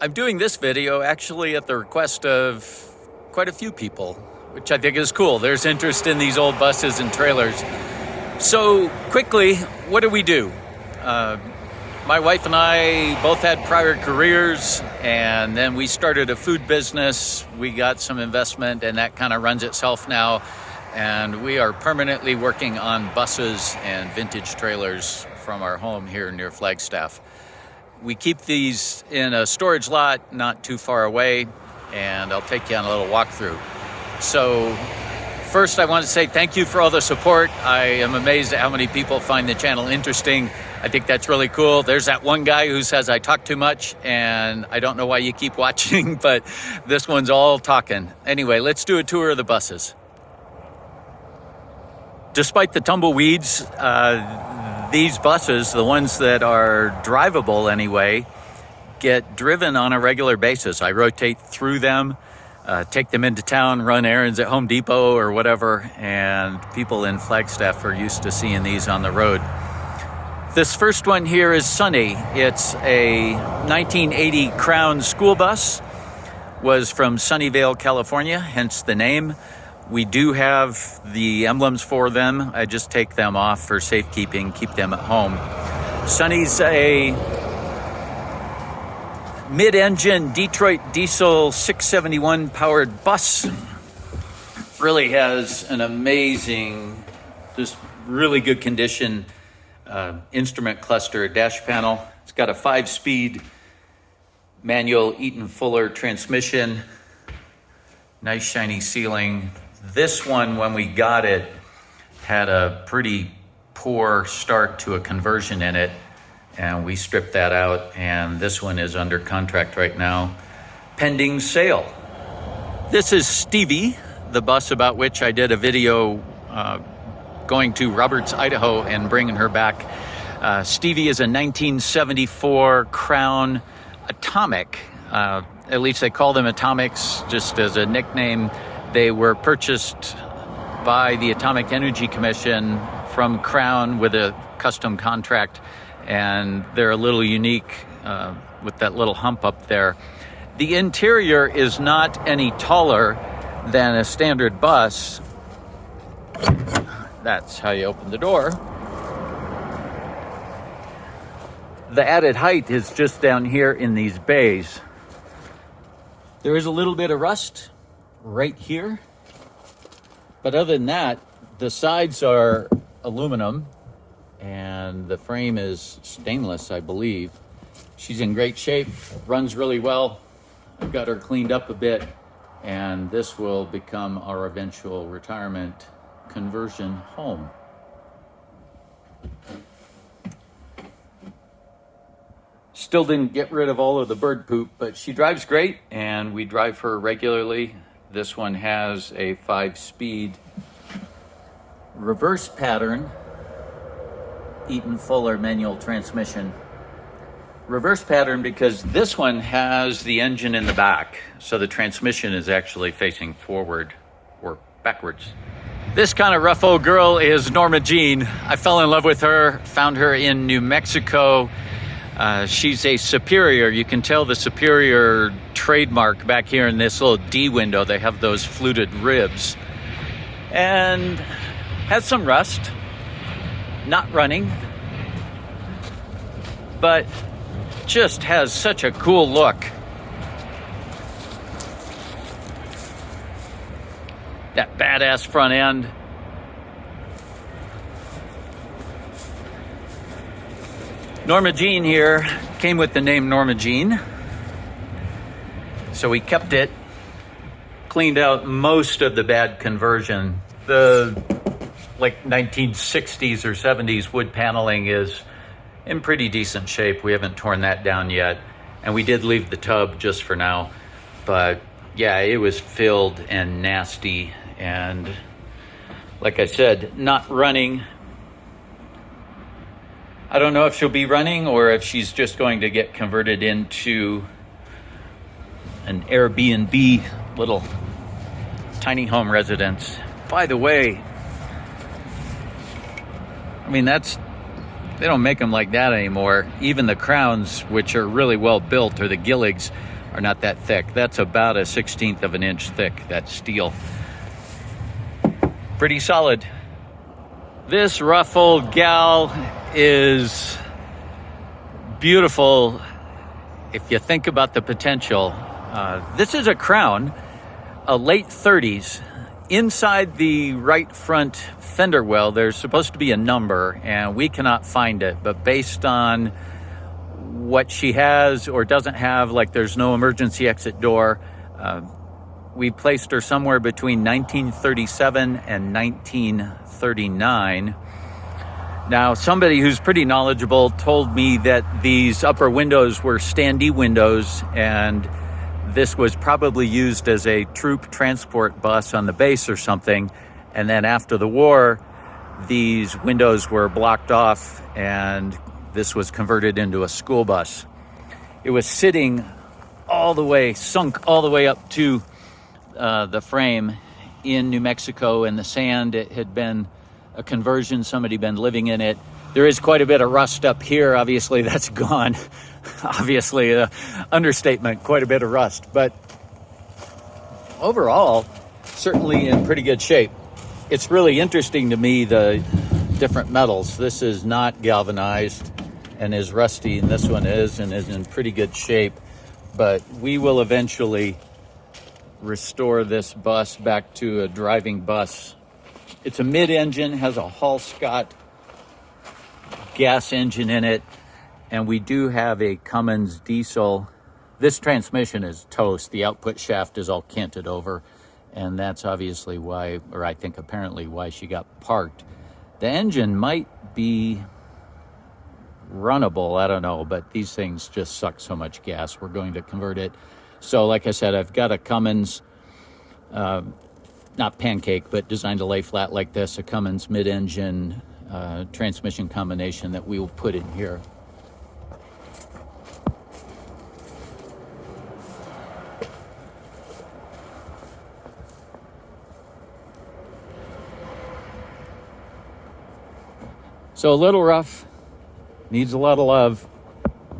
I'm doing this video actually at the request of quite a few people, which I think is cool. There's interest in these old buses and trailers. So quickly, what do? My wife and I both had prior careers, and then we started a food business. We got some investment, and that kind of runs itself now. And we are permanently working on buses and vintage trailers from our home here near Flagstaff. We keep these in a storage lot not too far away, and I'll take you on a little walkthrough. So first, I want to say thank you for all the support. I am amazed at how many people find the channel interesting. I think that's really cool. There's that one guy who says I talk too much, and I don't know why you keep watching, but this one's all talking. Anyway, let's do a tour of the buses. Despite the tumbleweeds, these buses, the ones that are drivable anyway, get driven on a regular basis. I rotate through them, take them into town, run errands at Home Depot or whatever, and people in Flagstaff are used to seeing these on the road. This first one here is Sunny. It's a 1980 Crown school bus, was from Sunnyvale, California, hence the name. We do have the emblems for them. I just take them off for safekeeping, keep them at home. Sunny's a mid-engine Detroit diesel 671 powered bus. Really has an amazing, just really good condition instrument cluster, dash panel. It's got a 5-speed manual Eaton Fuller transmission. Nice shiny ceiling. This one, when we got it, had a pretty poor start to a conversion in it, and we stripped that out, and this one is under contract right now, pending sale. This is Stevie, the bus about which I did a video going to Roberts, Idaho, and bringing her back. Stevie is a 1974 Crown Atomic. At least they call them Atomics just as a nickname. They were purchased by the Atomic Energy Commission from Crown with a custom contract, and they're a little unique with that little hump up there. The interior is not any taller than a standard bus. That's how you open the door. The added height is just down here in these bays. There is a little bit of rust right here, but other than that, the sides are aluminum and the frame is stainless, I believe. She's in great shape, runs really well. I've got her cleaned up a bit, and this will become our eventual retirement conversion home. Still didn't get rid of all of the bird poop, but she drives great, and we drive her regularly. This one has a 5-speed reverse pattern Eaton Fuller manual transmission. Reverse pattern because this one has the engine in the back, so the transmission is actually facing forward or backwards. This kind of rough old girl is Norma Jean. I fell in love with her, found her in New Mexico. She's a Superior. You can tell the Superior trademark back here in this little D window. They have those fluted ribs. And has some rust. Not running. But just has such a cool look. That badass front end. Norma Jean here came with the name Norma Jean. So we kept it, cleaned out most of the bad conversion. The like 1960s or 70s wood paneling is in pretty decent shape. We haven't torn that down yet. And we did leave the tub just for now. But yeah, it was filled and nasty. And like I said, not running. I don't know if she'll be running or if she's just going to get converted into an Airbnb little tiny home residence. By the way, I mean, that's They don't make them like that anymore. Even the crowns, which are really well built, or the Gilligs, are not that thick. That's about a 1/16 of an inch thick, that steel. Pretty solid. This ruffled gal is beautiful if you think about the potential. This is a crown, a late 30s. Inside the right front fender well, there's supposed to be a number, and we cannot find it. But based on what she has or doesn't have, like there's no emergency exit door, we placed her somewhere between 1937 and 1939. Now, somebody who's pretty knowledgeable told me that these upper windows were standee windows, and this was probably used as a troop transport bus on the base or something. And then after the war, these windows were blocked off and this was converted into a school bus. It was sitting all the way, sunk all the way up to the frame in New Mexico in the sand. It had been a conversion, somebody been living in it. There is quite a bit of rust up here. Obviously, that's gone. Obviously, understatement, quite a bit of rust. But overall, certainly in pretty good shape. It's really interesting to me, the different metals. This is not galvanized and is rusty, and this one is, and is in pretty good shape. But we will eventually restore this bus back to a driving bus. It's a mid-engine, has a Hall Scott gas engine in it, and we do have a Cummins diesel. This transmission is toast. The output shaft is all canted over, and that's obviously why, or I think apparently why she got parked. The engine might be runnable, I don't know, but these things just suck so much gas. We're going to convert it. So like I said, I've got a Cummins, not pancake, but designed to lay flat like this, a Cummins mid-engine transmission combination that we will put in here. So a little rough, needs a lot of love,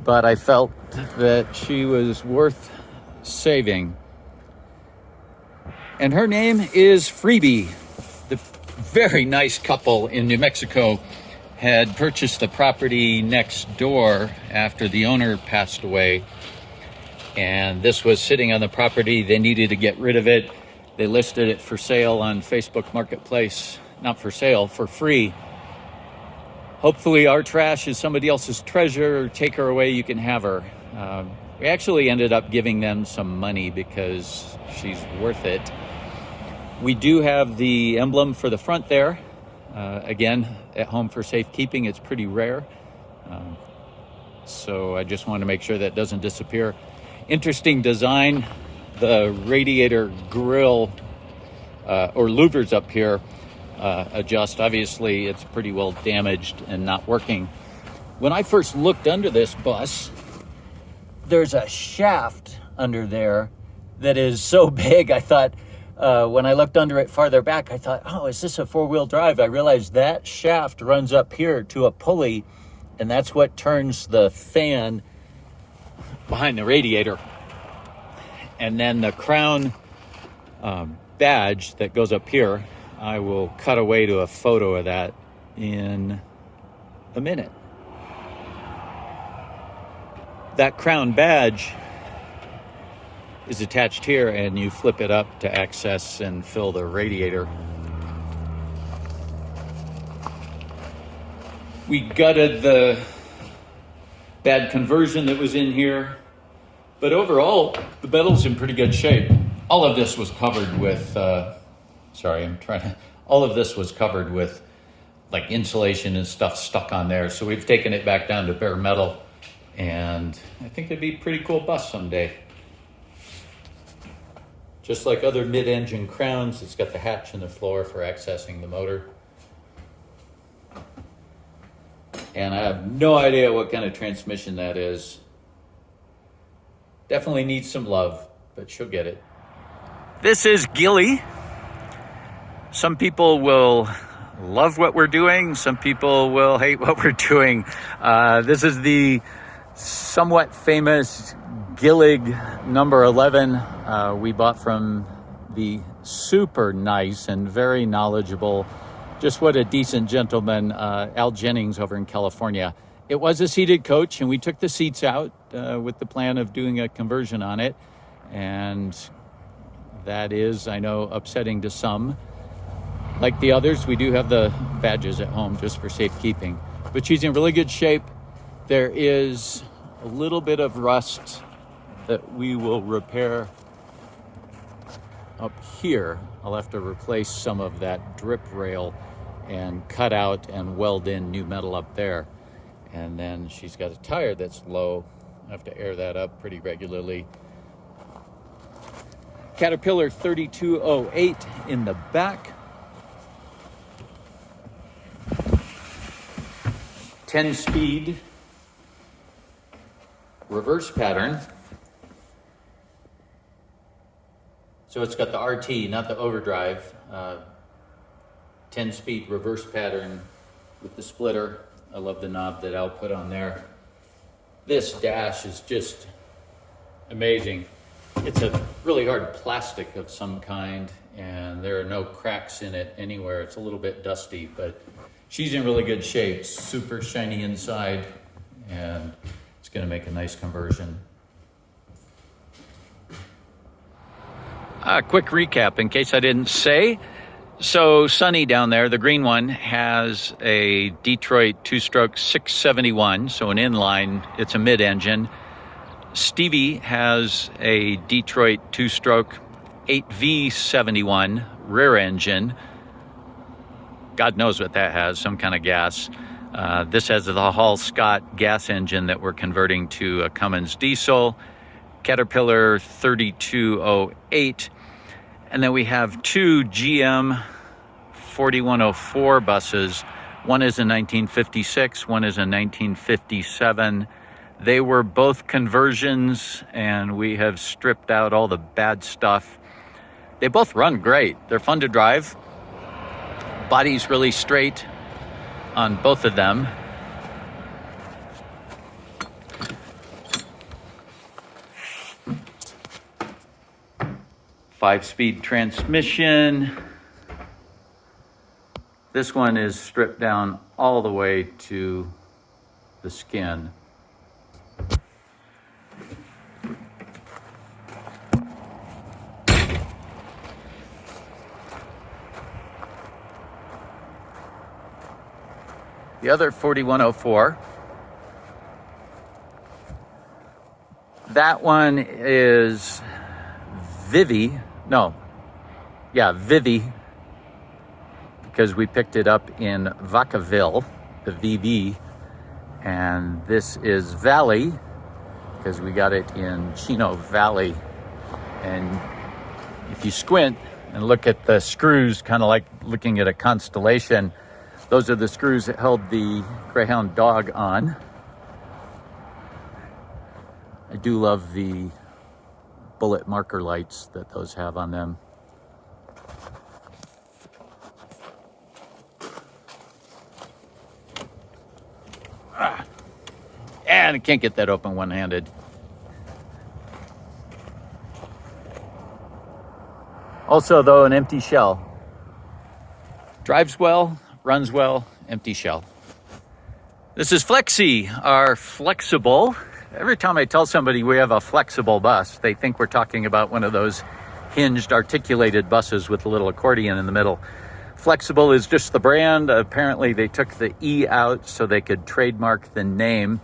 but I felt that she was worth saving. And her name is Freebie. The very nice couple in New Mexico had purchased the property next door after the owner passed away. And this was sitting on the property. They needed to get rid of it. They listed it for sale on Facebook Marketplace. Not for sale, for free. Hopefully our trash is somebody else's treasure. Take her away, you can have her. We actually ended up giving them some money because she's worth it. We do have the emblem for the front there. Again, at home for safekeeping, it's pretty rare. So I just want to make sure that doesn't disappear. Interesting design. The radiator grill or louvers up here adjust. Obviously, it's pretty well damaged and not working. When I first looked under this bus, there's a shaft under there that is so big, I thought, when I looked under it farther back, I thought, oh, is this a four-wheel drive? I realized that shaft runs up here to a pulley, and that's what turns the fan behind the radiator. And then the crown badge that goes up here, I will cut away to a photo of that in a minute. That crown badge is attached here, and you flip it up to access and fill the radiator. We gutted the bad conversion that was in here, but overall, the metal's in pretty good shape. All of this was covered with, all of this was covered with like insulation and stuff stuck on there. So we've taken it back down to bare metal, and I think it'd be a pretty cool bus someday. Just like other mid-engine crowns, it's got the hatch in the floor for accessing the motor. And I have no idea what kind of transmission that is. Definitely needs some love, but she'll get it. This is Gillig. Some people will love what we're doing. Some people will hate what we're doing. This is the somewhat famous Gillig number 11 we bought from the super nice and very knowledgeable, just what a decent gentleman, Al Jennings over in California. It was a seated coach, and we took the seats out with the plan of doing a conversion on it. And that is, I know, upsetting to some. Like the others, we do have the badges at home just for safekeeping. But she's in really good shape. There is a little bit of rust that we will repair up here. I'll have to replace some of that drip rail and cut out and weld in new metal up there. And then she's got a tire that's low. I have to air that up pretty regularly. Caterpillar 3208 in the back. 10-speed reverse pattern. So it's got the RT, not the overdrive. 10-speed reverse pattern with the splitter. I love the knob that Al put on there. This dash is just amazing. It's a really hard plastic of some kind, and there are no cracks in it anywhere. It's a little bit dusty, but she's in really good shape. Super shiny inside, and it's going to make a nice conversion. Quick recap in case I didn't say. So Sunny down there, the green one, has a Detroit two-stroke 671, so an inline. It's a mid-engine. Stevie has a Detroit two-stroke 8V71 rear engine. God knows what that has, some kind of gas. This has the Hall Scott gas engine that we're converting to a Cummins diesel. Caterpillar 3208. And then we have two GM 4104 buses. One is a 1956, one is a 1957. They were both conversions, and we have stripped out all the bad stuff. They both run great. They're fun to drive. Body's really straight on both of them. Five-speed transmission. This one is stripped down all the way to the skin. The other 4104, that one is Vivi, because we picked it up in Vacaville, the VV, and this is Valley, because we got it in Chino Valley. And if you squint and look at the screws, kind of like looking at a constellation, those are the screws that held the Greyhound dog on. I do love the bullet marker lights that those have on them. And I can't get that open one-handed. Also, though, an empty shell. Drives well, runs well, empty shell. This is Flexi, our flexible. Every time I tell somebody we have a flexible bus, they think we're talking about one of those hinged, articulated buses with a little accordion in the middle. Flxible is just the brand. Apparently they took the E out so they could trademark the name.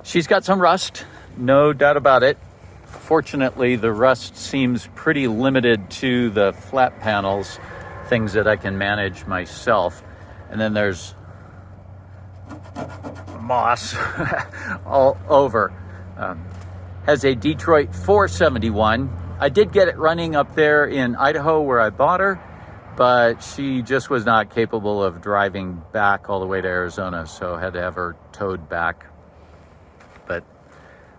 She's got some rust, no doubt about it. Fortunately, the rust seems pretty limited to the flat panels, things that I can manage myself. And then there's moss all over. Has a Detroit 471. I did get it running up there in Idaho where I bought her, but she just was not capable of driving back all the way to Arizona, so I had to have her towed back. But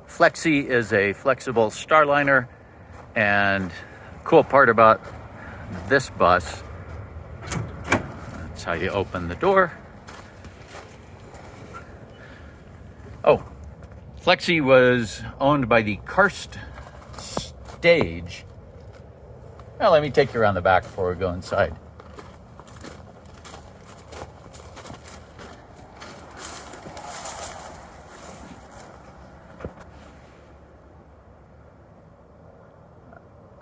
Flexi is a Flxible Starliner, and cool part about this bus, let's how you open the door. Oh, Flexi was owned by the Karst Stage. Now let me take you around the back before we go inside.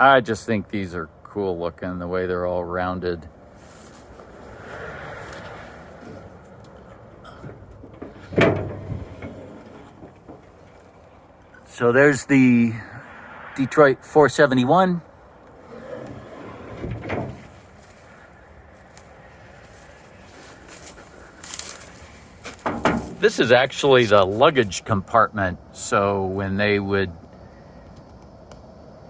I just think these are cool looking, the way they're all rounded. So there's the Detroit 471. This is actually the luggage compartment. So when they would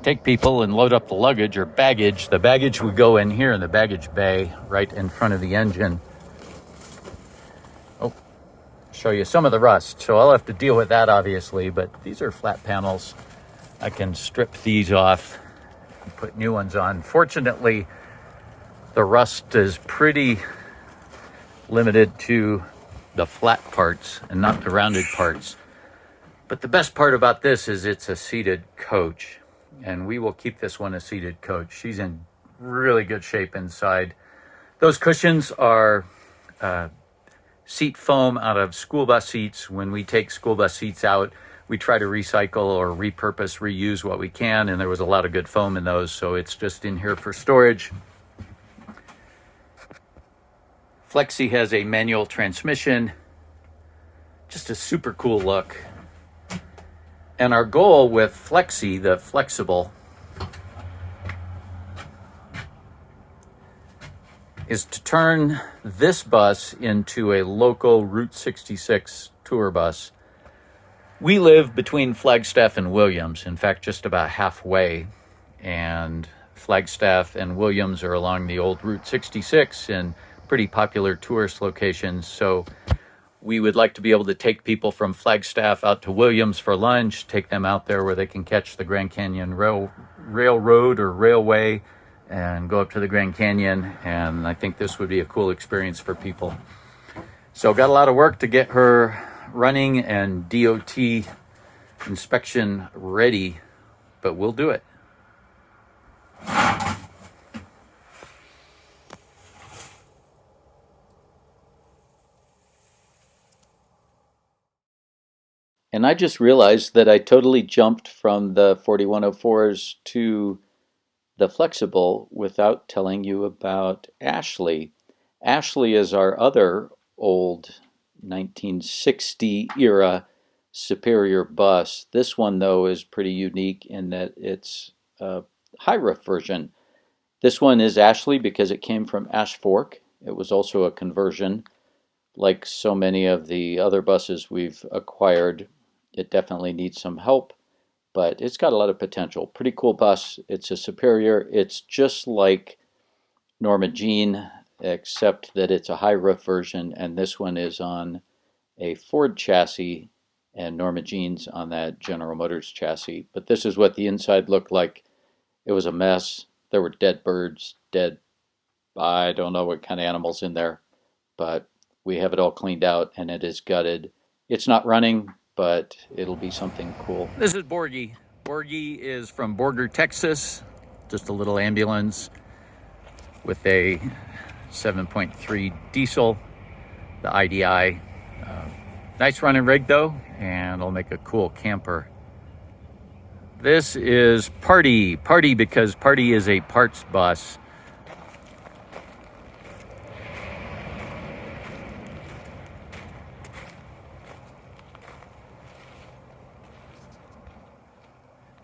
take people and load up the luggage or baggage, the baggage would go in here in the baggage bay right in front of the engine. Oh, show you some of the rust. So I'll have to deal with that obviously, but these are flat panels. I can strip these off and put new ones on. Fortunately, the rust is pretty limited to the flat parts and not the rounded parts. But the best part about this is it's a seated coach, and we will keep this one a seated coach. She's in really good shape inside. Those cushions are seat foam out of school bus seats. When we take school bus seats out, we try to recycle or repurpose, reuse what we can, and there was a lot of good foam in those, so it's just in here for storage. Flexi has a manual transmission, just a super cool look. And our goal with Flexi, the Flxible, is to turn this bus into a local Route 66 tour bus. We live between Flagstaff and Williams, in fact, just about halfway. And Flagstaff and Williams are along the old Route 66 and pretty popular tourist locations. So we would like to be able to take people from Flagstaff out to Williams for lunch, take them out there where they can catch the Grand Canyon Railroad or Railway and go up to the Grand Canyon. And I think this would be a cool experience for people. So got a lot of work to get her running and DOT inspection ready, but we'll do it. And I just realized that I totally jumped from the 4104s to the Flxible without telling you about Ashley. Ashley is our other old 1960 era Superior bus. This one, though, is pretty unique in that it's a high roof version. This one is Ashley because it came from Ash Fork. It was also a conversion. Like so many of the other buses we've acquired, it definitely needs some help, but it's got a lot of potential. Pretty cool bus. It's a Superior. It's just like Norma Jean, except that it's a high roof version, and this one is on a Ford chassis, and Norma Jean's on that General Motors chassis. But this is what the inside looked like. It was a mess. There were dead birds, I don't know what kind of animals in there, but we have it all cleaned out, and it is gutted. It's not running, but it'll be something cool. This is Borgie. Borgie is from Borger, Texas. Just a little ambulance with a 7.3 diesel, the IDI. Nice running rig though, and it'll make a cool camper. This is Party. Party because Party is a parts bus.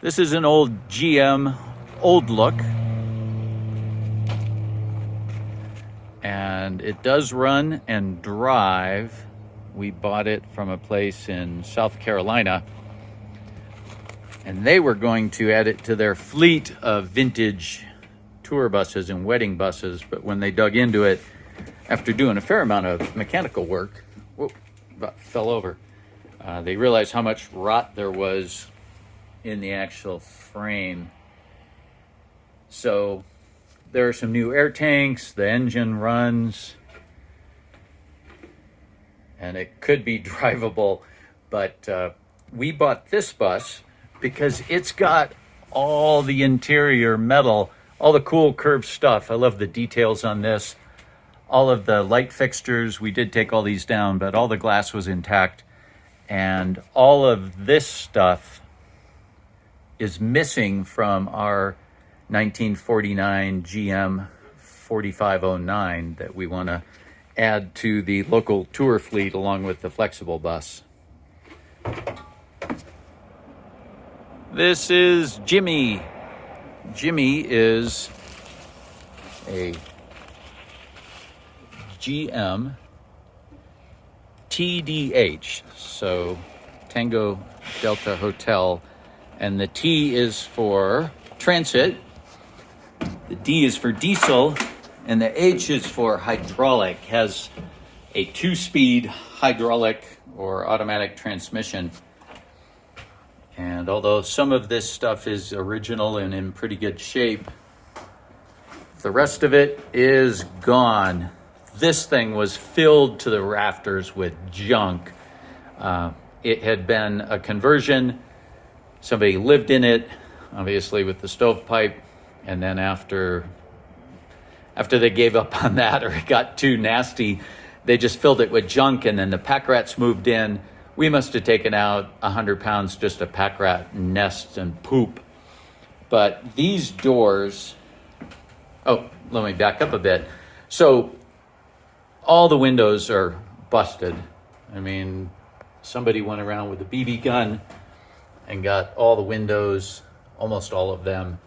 This is an old GM old look. And it does run and drive. We bought it from a place in South Carolina. And they were going to add it to their fleet of vintage tour buses and wedding buses. But when they dug into it, after doing a fair amount of mechanical work, whoop, about fell over. They realized how much rot there was in the actual frame. So there are some new air tanks, the engine runs, and it could be drivable, but we bought this bus because it's got all the interior metal, all the cool curved stuff. I love the details on this. All of the light fixtures, we did take all these down, but all the glass was intact. And all of this stuff is missing from our 1949 GM 4509 that we want to add to the local tour fleet along with the Flxible bus. This is Jimmy. Jimmy is a GM TDH, so Tango Delta Hotel, and the T is for transit, the D is for diesel, and the H is for hydraulic. Has a 2-speed hydraulic or automatic transmission. And although some of this stuff is original and in pretty good shape, the rest of it is gone. This thing was filled to the rafters with junk. It had been a conversion. Somebody lived in it, obviously with the stovepipe, and then after they gave up on that, or it got too nasty, they just filled it with junk, and then the pack rats moved in. We must have taken out 100 pounds just of pack rat nests and poop. But these doors, oh, let me back up a bit. So all the windows are busted. I mean, somebody went around with a BB gun and got all the windows, almost all of them.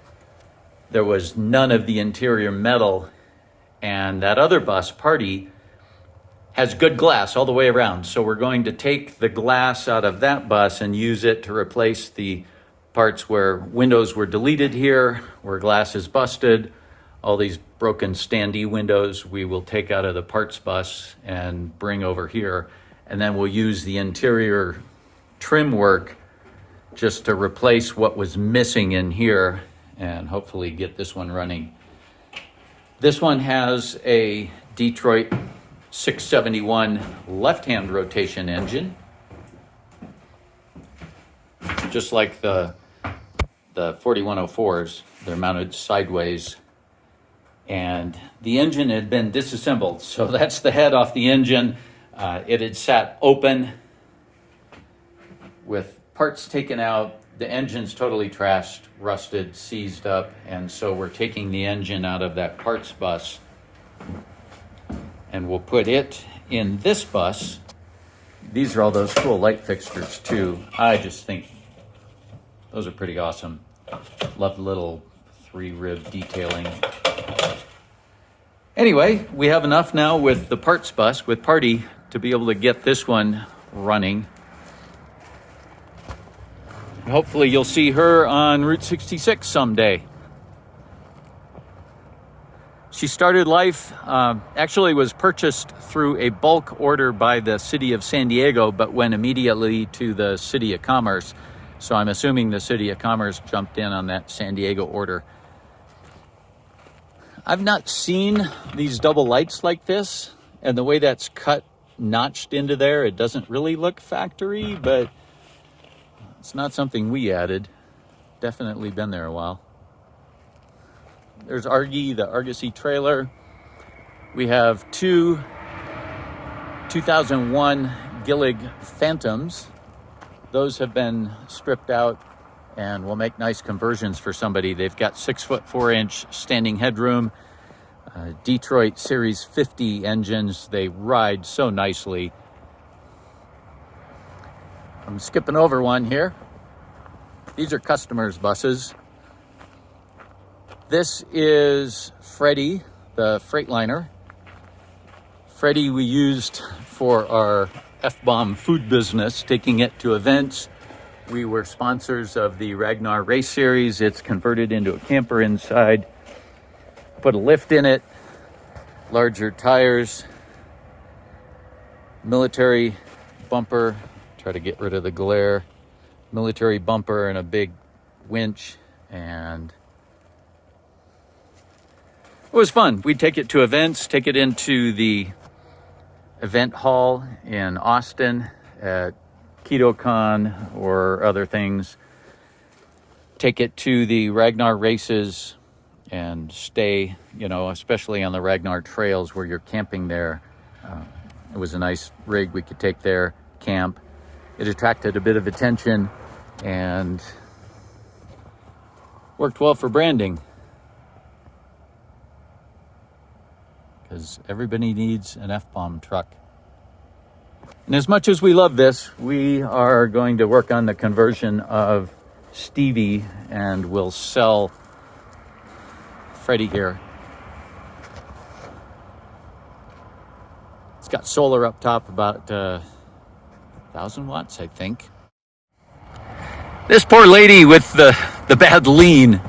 There was none of the interior metal. And that other bus, Party, has good glass all the way around. So we're going to take the glass out of that bus and use it to replace the parts where windows were deleted here, where glass is busted. All these broken standee windows we will take out of the parts bus and bring over here. And then we'll use the interior trim work just to replace what was missing in here and hopefully get this one running. This one has a Detroit 671 left-hand rotation engine, just like the 4104s. They're mounted sideways, and the engine had been disassembled. So that's the head off the engine. It had sat open with parts taken out. The engine's totally trashed, rusted, seized up, and so we're taking the engine out of that parts bus, and we'll put it in this bus. These are all those cool light fixtures too. I just think those are pretty awesome. Love the little 3-rib detailing. Anyway, we have enough now with the parts bus, with Party, to be able to get this one running. Hopefully you'll see her on Route 66 someday. She started life, actually was purchased through a bulk order by the city of San Diego, but went immediately to the city of Commerce. So I'm assuming the city of Commerce jumped in on that San Diego order. I've not seen these double lights like this, and the way that's cut, notched into there, it doesn't really look factory, but it's not something we added. Definitely been there a while. There's Argy, the Argosy trailer. We have two 2001 Gillig Phantoms. Those have been stripped out and will make nice conversions for somebody. They've got 6-foot 4-inch standing headroom, Detroit Series 50 engines. They ride so nicely. I'm skipping over one here. These are customers' buses. This is Freddie, the Freightliner. Freddie we used for our F-bomb food business, taking it to events. We were sponsors of the Ragnar Race Series. It's converted into a camper inside. Put a lift in it, larger tires, military bumper, try to get rid of the glare, military bumper and a big winch, and it was fun. We'd take it to events, take it into the event hall in Austin at KetoCon or other things. Take it to the Ragnar races and stay, especially on the Ragnar trails where you're camping there. It was a nice rig we could take there, camp. It attracted a bit of attention and worked well for branding. Because everybody needs an F-bomb truck. And as much as we love this, we are going to work on the conversion of Stevie, and we'll sell Freddie here. It's got solar up top, about 1,000 watts, I think. This poor lady with the bad lean.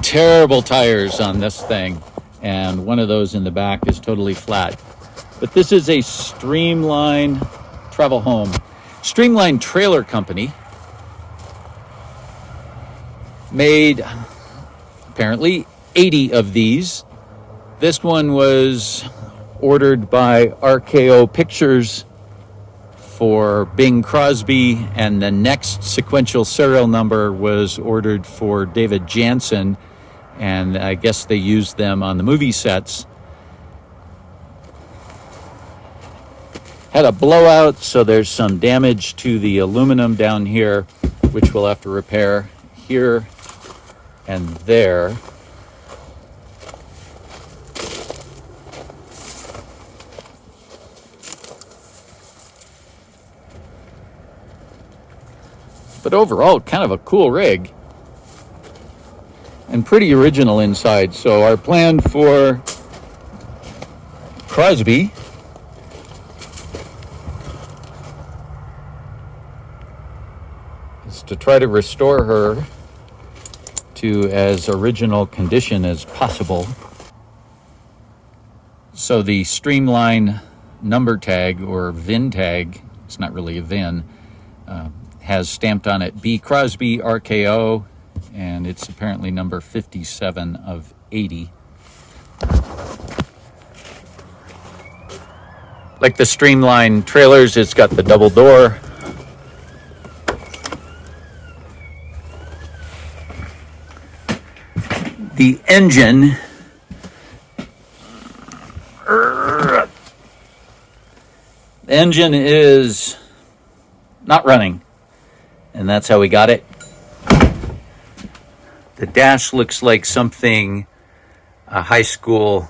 Terrible tires on this thing. And one of those in the back is totally flat. But this is a Streamline travel home. Streamline Trailer Company made apparently 80 of these. This one was ordered by RKO Pictures for Bing Crosby, and the next sequential serial number was ordered for David Jansen, and I guess they used them on the movie sets. Had a blowout, so there's some damage to the aluminum down here, which we'll have to repair here and there. But overall, kind of a cool rig. And pretty original inside. So our plan for Crosby is to try to restore her to as original condition as possible. So the Streamline number tag, or VIN tag, it's not really a VIN, has stamped on it B. Crosby RKO, and it's apparently number 57 of 80. Like the Streamline trailers, it's got the double door. The engine is not running, and that's how we got it. The dash looks like something a high school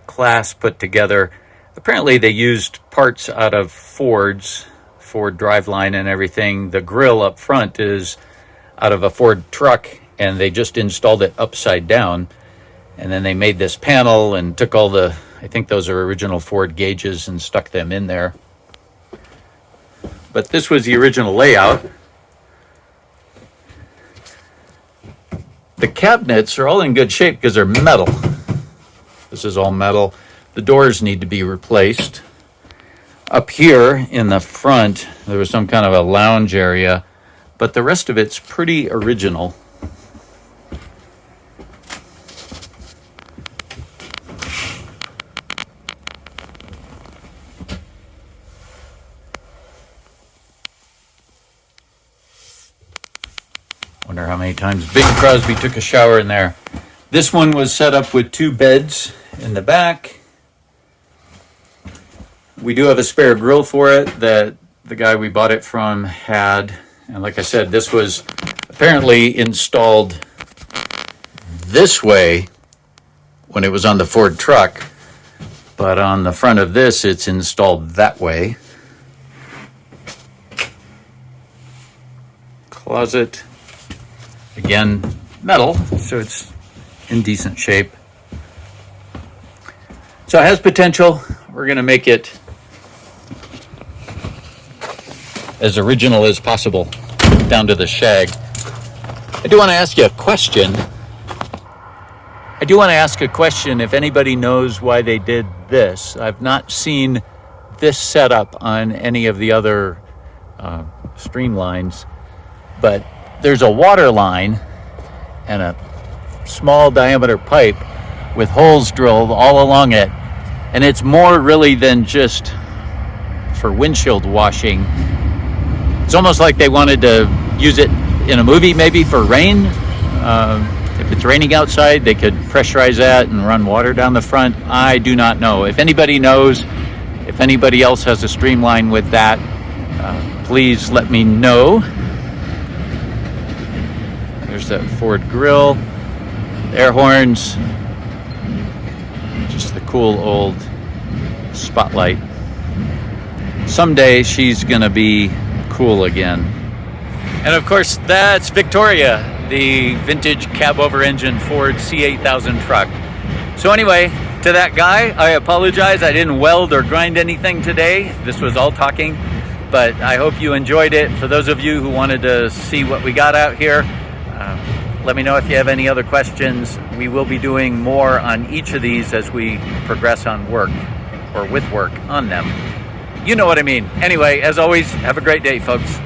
class put together. Apparently they used parts out of Ford driveline and everything. The grill up front is out of a Ford truck, and they just installed it upside down. And then they made this panel and took all the, I think those are original Ford gauges, and stuck them in there. But this was the original layout. The cabinets are all in good shape because they're metal. This is all metal. The doors need to be replaced. Up here in the front, there was some kind of a lounge area, but the rest of it's pretty original. Wonder how many times Big Crosby took a shower in there. This one was set up with 2 beds in the back. We do have a spare grill for it that the guy we bought it from had. And like I said, this was apparently installed this way when it was on the Ford truck. But on the front of this, it's installed that way. Closet. Again, metal, so it's in decent shape. So it has potential. We're going to make it as original as possible, down to the shag. I do want to ask you a question. If anybody knows why they did this. I've not seen this setup on any of the other Streamlines, but there's a water line and a small diameter pipe with holes drilled all along it And it's more really than just for windshield washing. It's almost like they wanted to use it in a movie, maybe for rain. If it's raining outside, they could pressurize that and run water down the front. I do not know. If anybody knows, if anybody else has a Streamline with that, please let me know. There's that Ford grill, air horns, just the cool old spotlight. Someday she's gonna be cool again. And of course, that's Victoria, the vintage cab over engine Ford C8000 truck. So anyway, to that guy, I apologize. I didn't weld or grind anything today. This was all talking, but I hope you enjoyed it. For those of you who wanted to see what we got out here, let me know if you have any other questions. We will be doing more on each of these as we progress on work, or with work on them. You know what I mean. Anyway, as always, have a great day, folks.